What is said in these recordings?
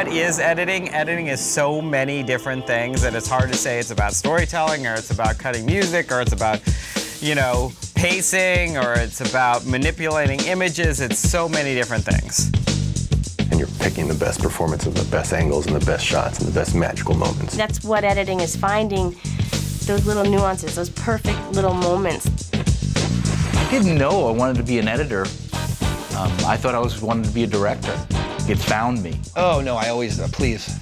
what is editing? Editing is so many different things that it's hard to say it's about storytelling, or it's about cutting music, or it's about, you know, pacing, or it's about manipulating images. It's so many different things. And you're picking the best performance and the best angles and the best shots and the best magical moments. That's what editing is, finding those little nuances, those perfect little moments. I didn't know I wanted to be an editor. I thought I wanted to be a director. It found me. Oh, no, I always, please.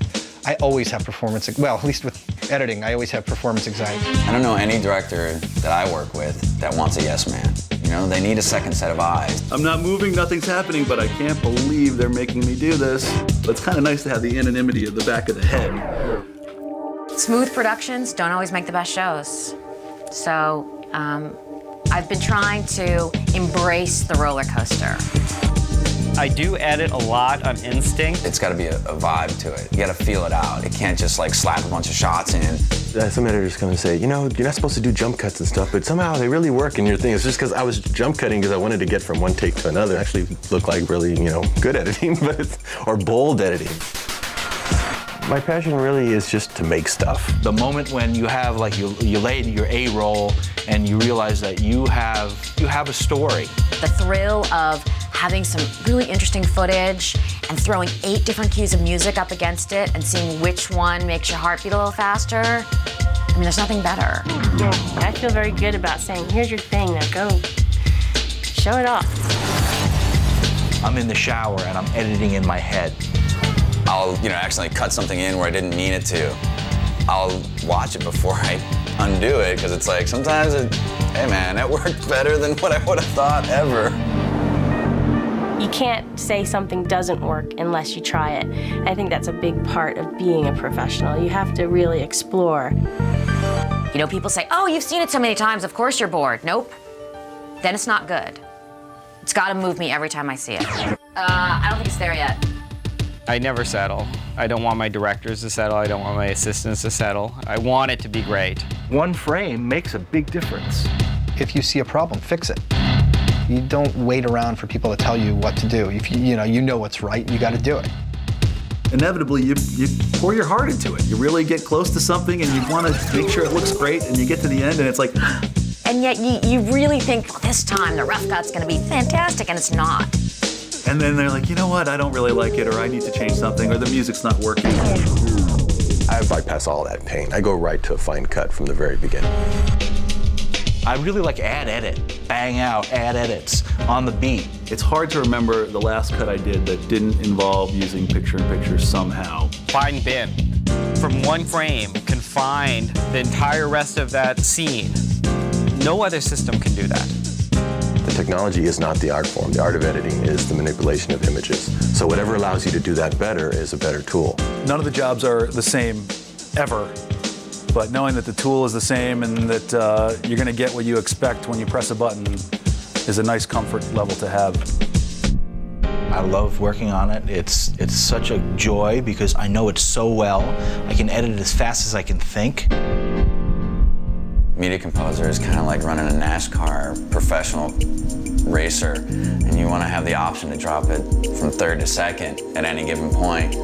I always have performance, well, at least with editing, I always have performance anxiety. I don't know any director that I work with that wants a yes man. You know, they need a second set of eyes. I'm not moving, nothing's happening, but I can't believe they're making me do this. But it's kind of nice to have the anonymity of the back of the head. Smooth productions don't always make the best shows. So, I've been trying to embrace the roller coaster. I do edit a lot on instinct. It's got to be a vibe to it. You got to feel it out. It can't just like slap a bunch of shots in. Some editors come and say, you know, you're not supposed to do jump cuts and stuff, but somehow they really work in your thing. It's just because I was jump cutting because I wanted to get from one take to another. It actually looked like really, you know, good editing, but or bold editing. My passion really is just to make stuff. The moment when you have, like, you lay your A roll and you realize that you have a story. The thrill of having some really interesting footage and throwing 8 different cues of music up against it and seeing which one makes your heart beat a little faster. I mean, there's nothing better. Yeah, I feel very good about saying, here's your thing, now go show it off. I'm in the shower and I'm editing in my head. I'll, you know, accidentally cut something in where I didn't mean it to. I'll watch it before I undo it, because it's like, sometimes hey man, that worked better than what I would have thought ever. You can't say something doesn't work unless you try it. I think that's a big part of being a professional. You have to really explore. You know, people say, oh, you've seen it so many times, of course you're bored. Nope. Then it's not good. It's got to move me every time I see it. I don't think it's there yet. I never settle. I don't want my directors to settle. I don't want my assistants to settle. I want it to be great. One frame makes a big difference. If you see a problem, fix it. You don't wait around for people to tell you what to do. If you know what's right, you got to do it. Inevitably, you pour your heart into it. You really get close to something and you want to make sure it looks great, and you get to the end and it's like... And yet you really think, well, this time the rough cut's going to be fantastic, and it's not. And then they're like, you know what, I don't really like it, or I need to change something, or the music's not working. I bypass all that pain. I go right to a fine cut from the very beginning. I really like add edit, bang out, add edits on the beat. It's hard to remember the last cut I did that didn't involve using picture-in-picture somehow. Find bin. From one frame can find the entire rest of that scene. No other system can do that. The technology is not the art form. The art of editing is the manipulation of images. So whatever allows you to do that better is a better tool. None of the jobs are the same ever, but knowing that the tool is the same and that you're going to get what you expect when you press a button is a nice comfort level to have. I love working on it. It's such a joy because I know it so well. I can edit it as fast as I can think. Media composer is kind of like running a NASCAR professional racer, and you want to have the option to drop it from third to second at any given point.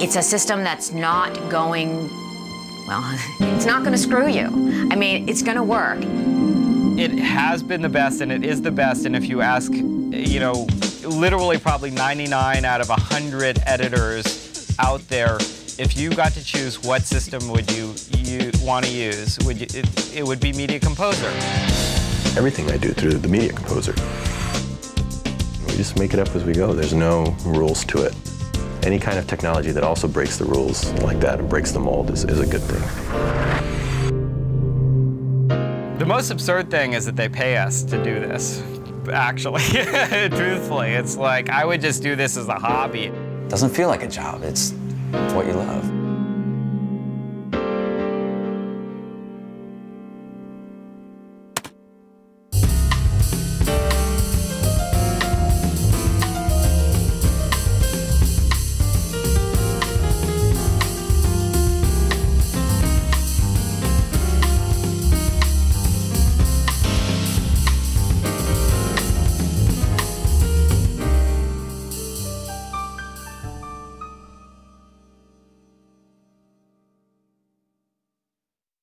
It's a system that's not going, well, it's not going to screw you. I mean, it's going to work. It has been the best, and it is the best, and if you ask, you know, literally probably 99 out of 100 editors out there, if you got to choose what system would you want to use, it would be Media Composer. Everything I do through the Media Composer. We just make it up as we go. There's no rules to it. Any kind of technology that also breaks the rules like that and breaks the mold is a good thing. The most absurd thing is that they pay us to do this, actually. Truthfully, it's like I would just do this as a hobby. It doesn't feel like a job. It's what you love.